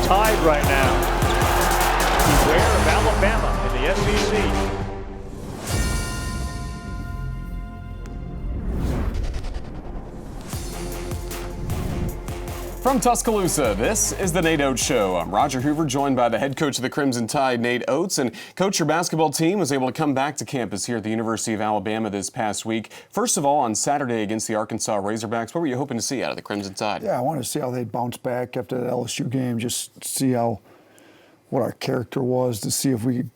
tied right now. Beware of Alabama in the SEC. From Tuscaloosa, this is the Nate Oats Show. I'm Roger Hoover, joined by the head coach of the Crimson Tide, Nate Oats. And coach, your basketball team was able to come back to campus here at the University of Alabama this past week. First of all, on Saturday against the Arkansas Razorbacks, what were you hoping to see out of the Crimson Tide? Yeah, I wanted to see how they'd bounce back after the LSU game, just see what our character was, to see if we could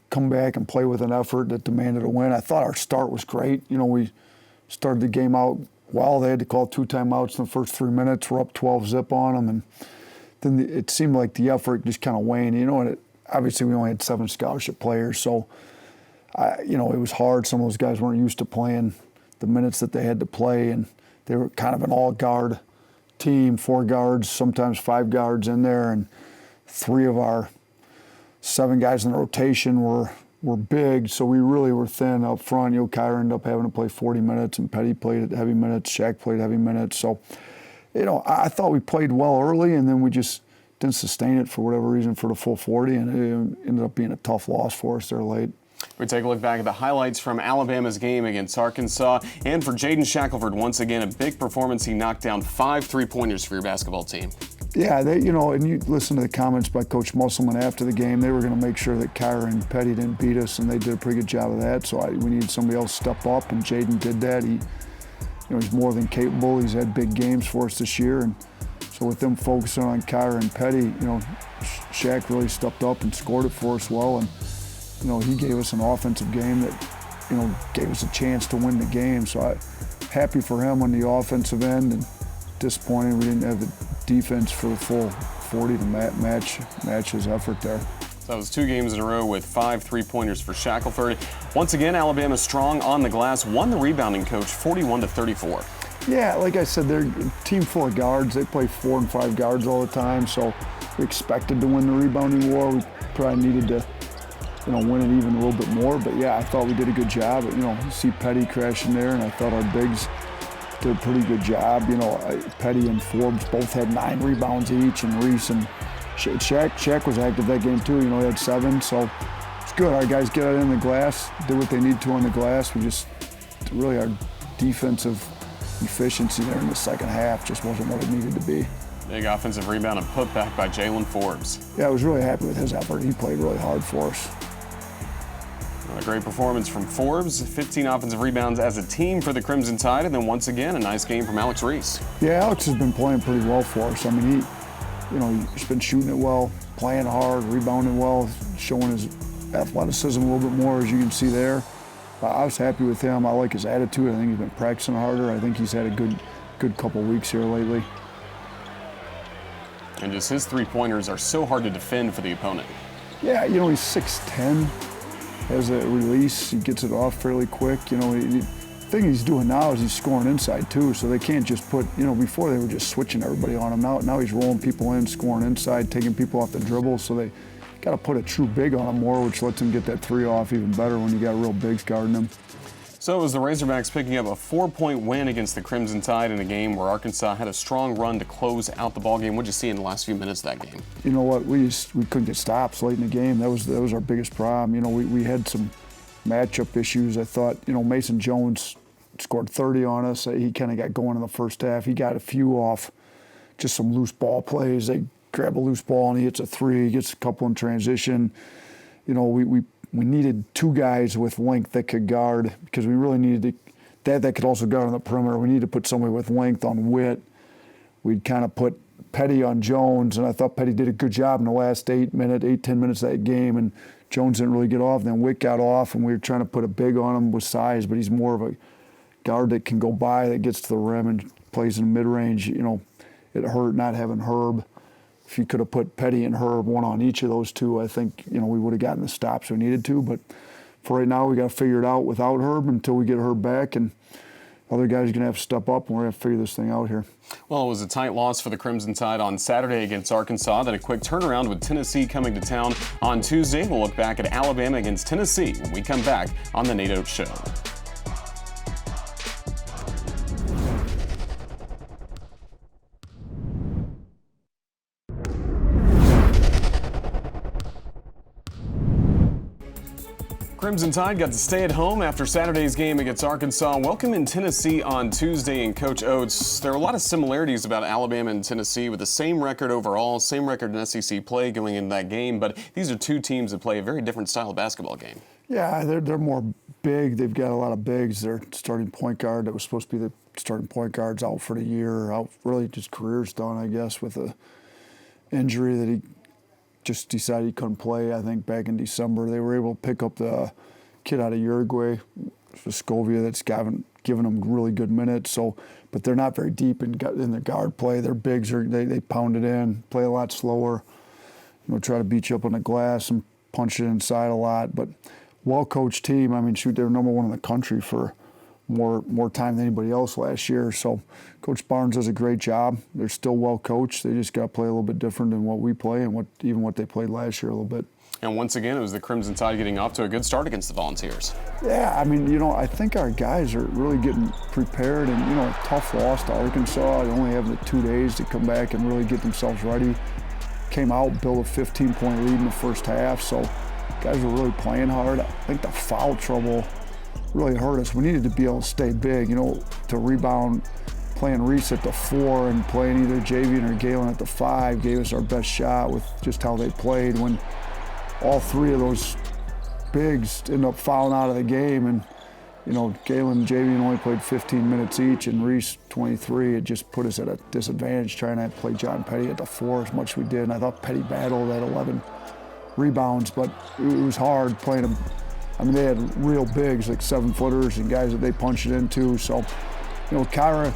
come back and play with an effort that demanded a win. I thought our start was great. You know, we started the game out well. They had to call 2 timeouts in the first 3 minutes. We're up 12 zip on them, and then it seemed like the effort just kind of waned. You know, and obviously we only had 7 scholarship players, so it was hard. Some of those guys weren't used to playing the minutes that they had to play, and they were kind of an all-guard team, 4 guards, sometimes 5 guards in there, and 3 of our 7 guys in the rotation were big, so we really were thin up front. Kyra ended up having to play 40 minutes, and Petty played heavy minutes. Shaq played heavy minutes. So, I thought we played well early, and then we just didn't sustain it for whatever reason for the full 40, and it ended up being a tough loss for us there late. We take a look back at the highlights from Alabama's game against Arkansas. And for Jaden Shackelford, once again, a big performance. He knocked down 5 3-pointers for your basketball team. Yeah, and you listen to the comments by Coach Musselman after the game. They were going to make sure that Kyra and Petty didn't beat us, and they did a pretty good job of that. So we needed somebody else to step up, and Jaden did that. He's more than capable. He's had big games for us this year, and so with them focusing on Kyra and Petty, Shaq really stepped up and scored it for us well, and he gave us an offensive game that gave us a chance to win the game. So I'm happy for him on the offensive end, and disappointed we didn't have the defense for the full 40 to match his effort there. So that was 2 games in a row with 5 3-pointers for Shackelford. Once again, Alabama strong on the glass, won the rebounding, coach, 41-34. Yeah, like I said, they're a team full of guards. They play 4 and 5 guards all the time, so we expected to win the rebounding war. We probably needed to win it even a little bit more, but yeah, I thought we did a good job. You see Petty crashing there, and I thought our bigs did a pretty good job. Petty and Forbes both had 9 rebounds each, and Reese and Shaq was active that game too. He had 7, so it's good. Our guys get it in the glass, did what they need to on the glass. We just really, our defensive efficiency there in the second half just wasn't what it needed to be. Big offensive rebound and put back by Jalen Forbes. Yeah, I was really happy with his effort. He played really hard for us. A great performance from Forbes, 15 offensive rebounds as a team for the Crimson Tide, and then once again, a nice game from Alex Reese. Yeah, Alex has been playing pretty well for us. I mean, he's been shooting it well, playing hard, rebounding well, showing his athleticism a little bit more, as you can see there. I was happy with him. I like his attitude. I think he's been practicing harder. I think he's had a good couple weeks here lately. And just his 3-pointers are so hard to defend for the opponent. Yeah, he's 6'10". Has a release, he gets it off fairly quick. The thing he's doing now is he's scoring inside too, so they can't just put, before they were just switching everybody on him. Now he's rolling people in, scoring inside, taking people off the dribble, so they got to put a true big on him more, which lets him get that 3 off even better when you got real bigs guarding him. So it was the Razorbacks picking up a 4-point win against the Crimson Tide in a game where Arkansas had a strong run to close out the ballgame. What did you see in the last few minutes of that game? You know what? We couldn't get stops late in the game. That was our biggest problem. We had some matchup issues. I thought, Mason Jones scored 30 on us. He kind of got going in the first half. He got a few off just some loose ball plays. They grab a loose ball and he hits a 3, he gets a couple in transition. We needed 2 guys with length that could guard, because we really needed that could also guard on the perimeter. We needed to put somebody with length on Witt. We'd kind of put Petty on Jones, and I thought Petty did a good job in the last 10 minutes of that game, and Jones didn't really get off. Then Witt got off, and we were trying to put a big on him with size, but he's more of a guard that can go by, that gets to the rim and plays in mid-range. It hurt not having Herb. If you could have put Petty and Herb, one on each of those 2, I think we would have gotten the stops we needed to. But for right now, we got to figure it out without Herb until we get Herb back, and other guys are going to have to step up, and we're going to have to figure this thing out here. Well, it was a tight loss for the Crimson Tide on Saturday against Arkansas, then a quick turnaround with Tennessee coming to town on Tuesday. We'll look back at Alabama against Tennessee when we come back on the Nate Oats Show. Crimson Tide got to stay at home after Saturday's game against Arkansas. Welcome in Tennessee on Tuesday, and Coach Oats, there are a lot of similarities about Alabama and Tennessee with the same record overall, same record in SEC play going into that game, but these are two teams that play a very different style of basketball game. Yeah, they're more big. They've got a lot of bigs. Their starting point guard that was supposed to be the starting point guard's out for the year, out really just career's done, I guess, with a injury that he just decided he couldn't play, I think, back in December. They were able to pick up the kid out of Uruguay, Scovia, that's given them really good minutes. So, but they're not very deep in the guard play. Their bigs they pound it in, play a lot slower, try to beat you up on the glass and punch it inside a lot. But well-coached team. I mean, shoot, they were number one in the country for more time than anybody else last year. So Coach Barnes does a great job. They're still well coached. They just got to play a little bit different than what we play and what they played last year a little bit. And once again, it was the Crimson Tide getting off to a good start against the Volunteers. Yeah, I mean, I think our guys are really getting prepared, and a tough loss to Arkansas. They only have the 2 days to come back and really get themselves ready. Came out, built a 15-point lead in the first half, so guys were really playing hard. I think the foul trouble really hurt us. We needed to be able to stay big, to rebound, playing Reese at the 4 and playing either Javian or Galin at the 5 gave us our best shot with just how they played. When all three of those bigs end up fouling out of the game, and Galin and Javian only played 15 minutes each and Reese 23, it just put us at a disadvantage trying to play John Petty at the 4 as much as we did. And I thought Petty battled at 11 rebounds, but it was hard playing them. I mean, they had real bigs, like 7-footers and guys that they punched it into. So, Kyra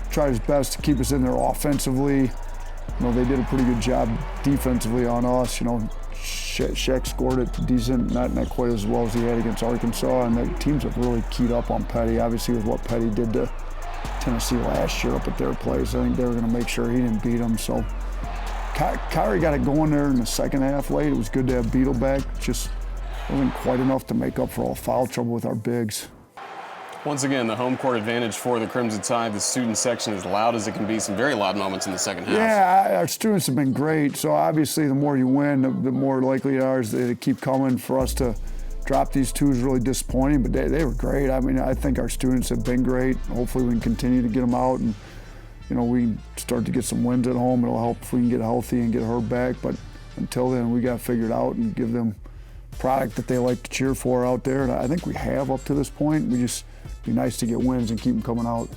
tried his best to keep us in there offensively. They did a pretty good job defensively on us. Shaq scored it decent, not quite as well as he had against Arkansas. And the teams have really keyed up on Petty, obviously with what Petty did to Tennessee last year up at their place. I think they were going to make sure he didn't beat them. So, Kyrie got it going there in the second half late. It was good to have Beetle back. Just wasn't quite enough to make up for all foul trouble with our bigs. Once again, the home court advantage for the Crimson Tide. The student section is loud as it can be. Some very loud moments in the second half. Yeah, our students have been great. So obviously, the more you win, the more likely it is they keep coming. For us to drop these two is really disappointing, but they were great. I mean, I think our students have been great. Hopefully, we can continue to get them out, and we start to get some wins at home. It'll help if we can get healthy and get her back. But until then, we got to figure it out and give them product that they like to cheer for out there, and I think we have up to this point. We just be nice to get wins and keep them coming out.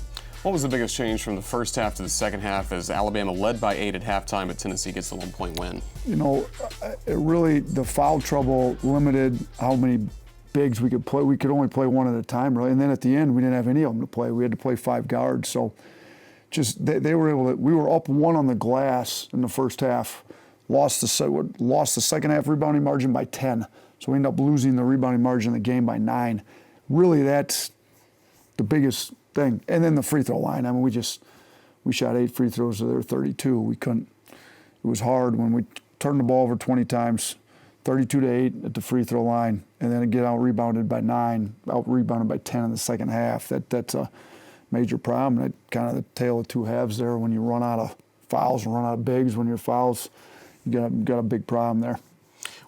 What was the biggest change from the first half to the second half as Alabama led by 8 at halftime, but Tennessee gets the 1-point win? The foul trouble limited how many bigs we could play. We could only play one at a time, really, and then at the end we didn't have any of them to play. We had to play 5 guards, so just they were able to. We were up 1 on the glass in the first half. Lost the second half rebounding margin by 10. So we ended up losing the rebounding margin of the game by 9. Really, that's the biggest thing. And then the free throw line. I mean, we shot 8 free throws to their 32. We couldn't. It was hard when we turned the ball over 20 times, 32-8 at the free throw line, and then get out rebounded by 9, out rebounded by 10 in the second half. That's a major problem. That kind of the tale of two halves there. When you run out of fouls and run out of bigs, when your fouls, you got a big problem there.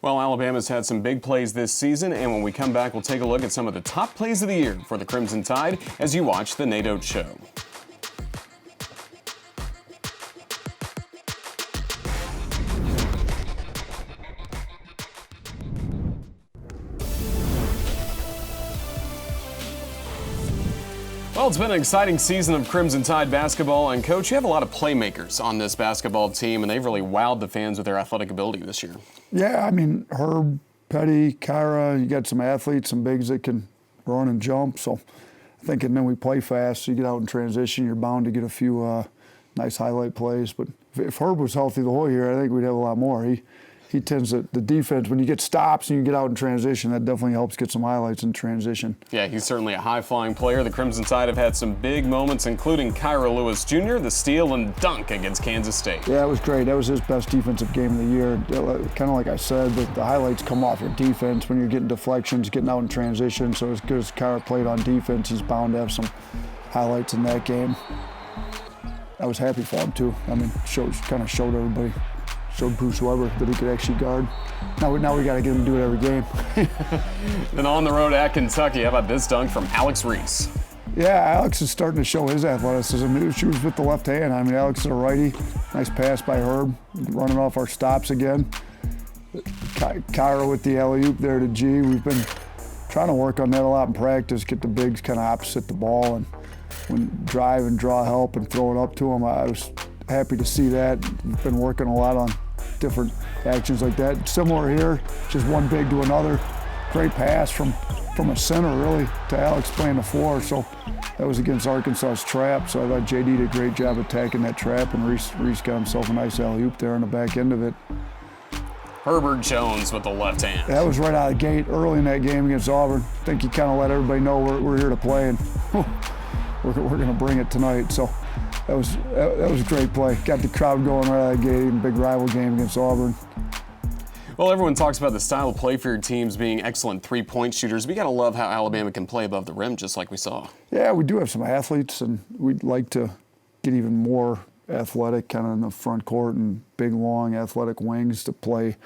Well, Alabama's had some big plays this season, and when we come back, we'll take a look at some of the top plays of the year for the Crimson Tide as you watch the Nate Oats Show. Well, it's been an exciting season of Crimson Tide basketball, and Coach, you have a lot of playmakers on this basketball team, and they've really wowed the fans with their athletic ability this year. Yeah, I mean, Herb, Petty, Kyra, you got some athletes, some bigs that can run and jump, so I think, and then we play fast, so you get out in transition, you're bound to get a few nice highlight plays, but if Herb was healthy the whole year, I think we'd have a lot more. He tends to, the defense, when you get stops and you get out in transition, that definitely helps get some highlights in transition. Yeah, he's certainly a high-flying player. The Crimson Tide have had some big moments, including Kyra Lewis Jr., the steal and dunk against Kansas State. Yeah, it was great. That was his best defensive game of the year. Kind of like I said, the highlights come off your defense when you're getting deflections, getting out in transition. So as good as Kyra played on defense, he's bound to have some highlights in that game. I was happy for him, too. I mean, kind of showed everybody showed Bruce Weber that he could actually guard. Now we got to get him to do it every game. Then on the road at Kentucky, how about this dunk from Alex Reese? Yeah, Alex is starting to show his athleticism. She was with the left hand. I mean, Alex is a righty. Nice pass by Herb, running off our stops again. Kyra with the alley-oop there to G. We've been trying to work on that a lot in practice, get the bigs kind of opposite the ball and when drive and draw help and throw it up to them. I was happy to see that. We've been working a lot on different actions like that. Similar here, just one big to another. Great pass from a center, really, to Alex playing the floor. So that was against Arkansas's trap. So I thought JD did a great job attacking that trap, and Reese got himself a nice alley-oop there on the back end of it. Herbert Jones with the left hand. That was right out of the gate early in that game against Auburn. I think he kind of let everybody know we're here to play, and we're going to bring it tonight. So that was a great play. Got the crowd going right out of the gate in a big rival game against Auburn. Well, everyone talks about the style of play for your teams being excellent three-point shooters. We got to love how Alabama can play above the rim, just like we saw. Yeah, we do have some athletes, and we'd like to get even more athletic kind of in the front court and big, long, athletic wings to play.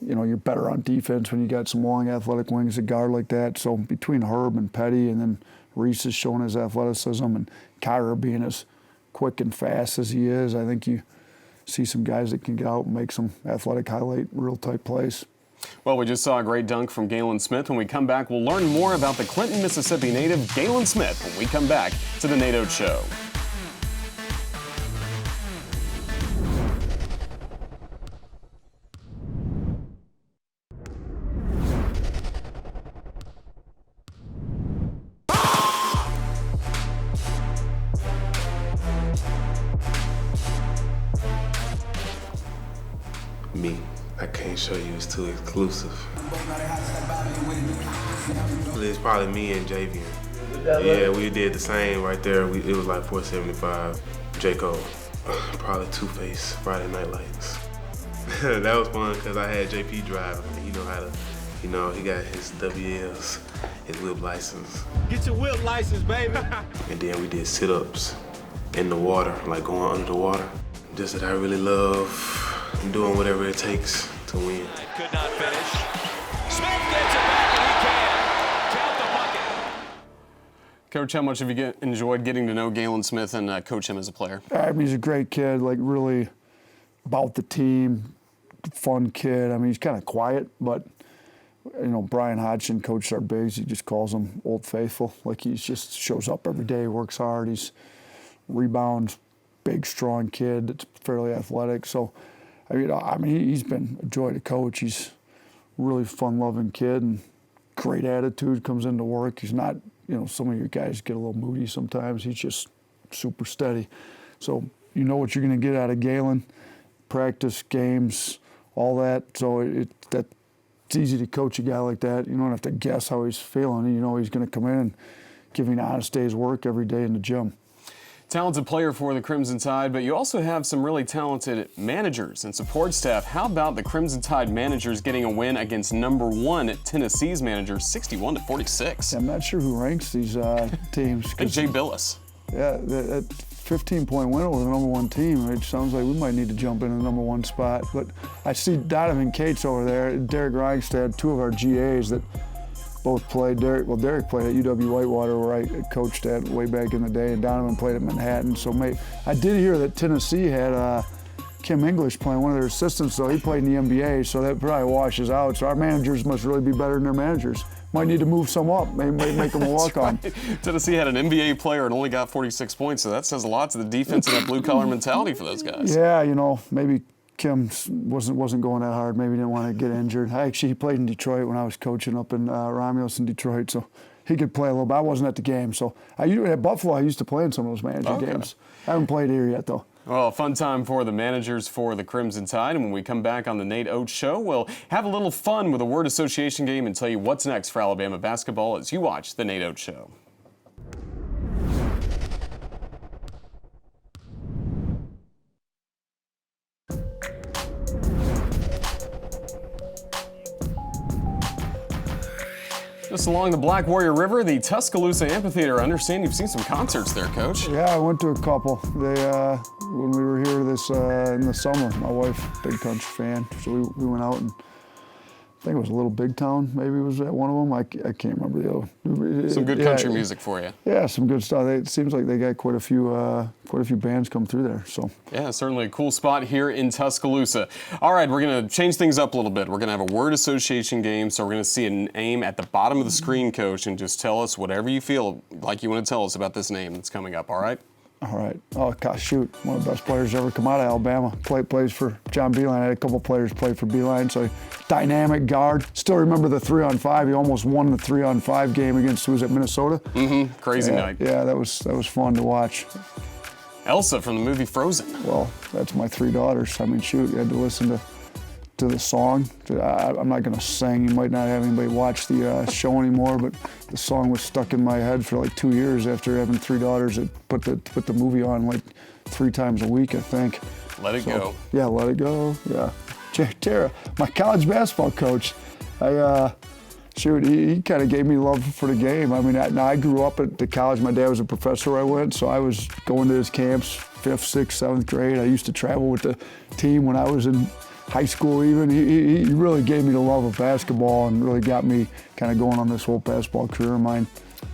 You know, you're better on defense when you got some long, athletic wings to guard like that. So between Herb and Petty, and then Reese is showing his athleticism, and Kyra being as quick and fast as he is, I think you see some guys that can get out and make some athletic highlight real tight plays. Well, we just saw a great dunk from Galin Smith. When we come back, we'll learn more about the Clinton, Mississippi native Galin Smith when we come back to the Nate Oats Show. Me. I can't show you, it's too exclusive. It's probably me and Javian. Yeah, we did the same right there. It was like 475. Jaco, probably Two-Face, Friday Night Lights. That was fun because I had JP driving. He know how to, he got his WLs, his whip license. Get your whip license, baby. And then we did sit-ups in the water, like going under the water. Just that I really love doing whatever it takes to win. Could not finish. Smith gets it back and he can. Count the bucket. Coach, how much have you enjoyed getting to know Galin Smith and coach him as a player? I mean, he's a great kid, like really about the team, fun kid. I mean, he's kind of quiet, but Brian Hodgson coached our bigs. He just calls him Old Faithful. Like he just shows up every day, works hard. He's rebounds, big, strong kid that's fairly athletic. So, I mean, he's been a joy to coach. He's a really fun-loving kid and great attitude, comes into work. He's not, some of your guys get a little moody sometimes. He's just super steady. So you know what you're going to get out of Galin, practice, games, all that. So it's easy to coach a guy like that. You don't have to guess how he's feeling. You know he's going to come in and give you an honest day's work every day in the gym. Talented player for the Crimson Tide, but you also have some really talented managers and support staff. How about the Crimson Tide managers getting a win against #1 Tennessee's managers, 61-46? I'm not sure who ranks these teams. I think Jay Billis. Yeah, that 15-point win over the #1 team. It sounds like we might need to jump into the #1 spot. But I see Donovan Cates over there, Derek Ringstad, two of our GAs that both played. Derek played at UW Whitewater, where I coached at way back in the day, and Donovan played at Manhattan. So I did hear that Tennessee had Kim English playing, one of their assistants, so he played in the NBA, so that probably washes out. So our managers must really be better than their managers. Might need to move some up, maybe make them a walk-on. Right. Tennessee had an NBA player and only got 46 points, so that says a lot to the defense and that blue-collar mentality for those guys. Yeah, maybe Kim wasn't going that hard. Maybe didn't want to get injured. He played in Detroit when I was coaching up in Romulus in Detroit, so he could play a little bit. I wasn't at the game, so at Buffalo I used to play in some of those manager games. I haven't played here yet, though. Well, a fun time for the managers for the Crimson Tide, and when we come back on the Nate Oats Show, we'll have a little fun with a word association game and tell you what's next for Alabama basketball as you watch the Nate Oats Show. Just along the Black Warrior River, the Tuscaloosa Amphitheater. I understand you've seen some concerts there, Coach. Yeah, I went to a couple. When we were here in the summer, my wife, big country fan, so we went out and I think it was Little Big Town, maybe was at one of them. I can't remember the other. Some good country music for you. Yeah, some good stuff. It seems like they got quite a few bands come through there. So yeah, certainly a cool spot here in Tuscaloosa. All right, we're gonna change things up a little bit. We're gonna have a word association game, so we're gonna see a name at the bottom of the screen, Coach, and just tell us whatever you feel like you want to tell us about this name that's coming up. All right? All right. Oh, gosh, shoot. One of the best players to ever come out of Alabama. Plays for John Beeline. I had a couple players play for Beeline, so dynamic guard. Still remember the 3-on-5. He almost won the 3-on-5 game against, who was at Minnesota? Mm-hmm. Crazy night. Yeah, that was fun to watch. Elsa from the movie Frozen. Well, that's my 3 daughters. I mean, shoot, you had to listen to the song. I'm not going to sing. You might not have anybody watch the show anymore, but the song was stuck in my head for like 2 years after having 3 daughters that put the movie on like 3 times a week, I think. Let It Go. Yeah, Let It Go. Yeah. Tara, my college basketball coach, he kind of gave me love for the game. I mean, I grew up at the college. My dad was a professor where I went, so I was going to his camps 5th, 6th, 7th grade. I used to travel with the team when I was in high school even. He really gave me the love of basketball and really got me kind of going on this whole basketball career of mine.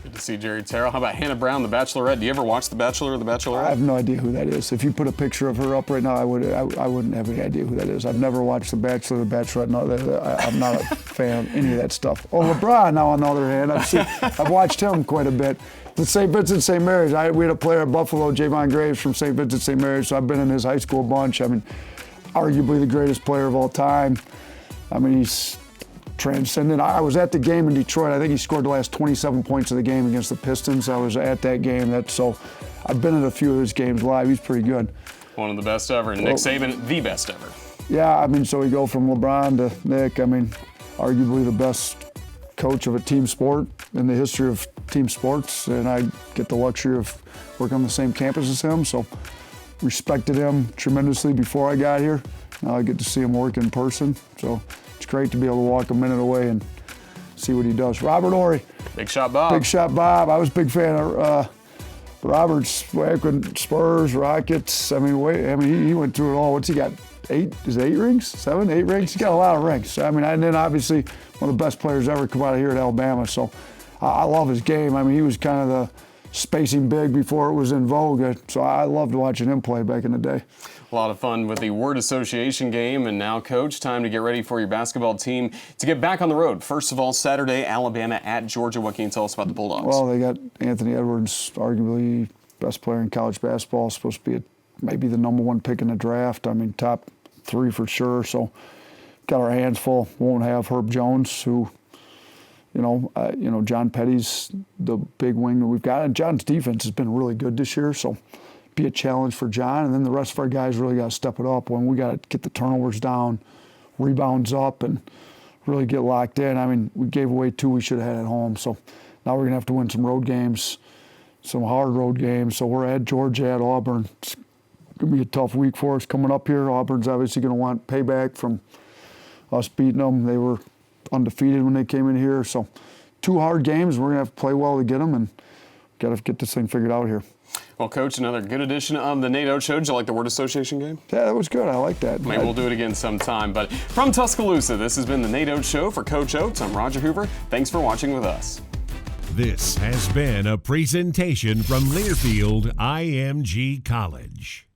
Good to see Jerry Terrell. How about Hannah Brown, The Bachelorette? Do you ever watch The Bachelor or The Bachelorette? I have no idea who that is. If you put a picture of her up right now, I wouldn't have any idea who that is. I've never watched The Bachelor, The Bachelorette. No, I'm not a fan of any of that stuff. Oh, LeBron, now on the other hand, I've watched him quite a bit. The St. Vincent St. Mary's. We had a player at Buffalo, Javon Graves from St. Vincent St. Mary's, so I've been in his high school a bunch. I mean, arguably the greatest player of all time. I mean, he's transcendent. I was at the game in Detroit. I think he scored the last 27 points of the game against the Pistons. I was at that game. So I've been at a few of his games live. He's pretty good. One of the best ever. Nick Saban, the best ever. Yeah, I mean, so we go from LeBron to Nick. I mean, arguably the best coach of a team sport in the history of team sports. And I get the luxury of working on the same campus as him. So respected him tremendously before I got here. Now I get to see him work in person. So it's great to be able to walk a minute away and see what he does. Robert Horry. Big Shot Bob. Big Shot Bob. I was a big fan of Robert's back when Spurs, Rockets. I mean, he went through it all. What's he got? 8? Is it 8 rings? 7, 8 rings? He's got a lot of rings. I mean, and then obviously one of the best players ever come out of here at Alabama. So I love his game. I mean, he was kind of the spacing big before it was in vogue. So I loved watching him play back in the day. A lot of fun with the word association game. And now, Coach, time to get ready for your basketball team to get back on the road. First of all, Saturday, Alabama at Georgia. What can you tell us about the Bulldogs? Well, they got Anthony Edwards, arguably best player in college basketball, supposed to be maybe the #1 pick in the draft. I mean, top 3 for sure. So got our hands full. Won't have Herb Jones, who, John Petty's the big wing that we've got. And John's defense has been really good this year. So be a challenge for John, and then the rest of our guys really got to step it up when we got to get the turnovers down, rebounds up, and really get locked in. I mean, we gave away 2 we should have had at home, so now we're going to have to win some road games, some hard road games. So we're at Georgia, at Auburn. It's going to be a tough week for us coming up here. Auburn's obviously going to want payback from us beating them. They were undefeated when they came in here, so 2 hard games. We're going to have to play well to get them, and got to get this thing figured out here. Well, Coach, another good edition of the Nate Oats Show. Did you like the word association game? Yeah, that was good. I like that. Maybe we'll do it again sometime. But from Tuscaloosa, this has been the Nate Oats Show. For Coach Oats, I'm Roger Hoover. Thanks for watching with us. This has been a presentation from Learfield IMG College.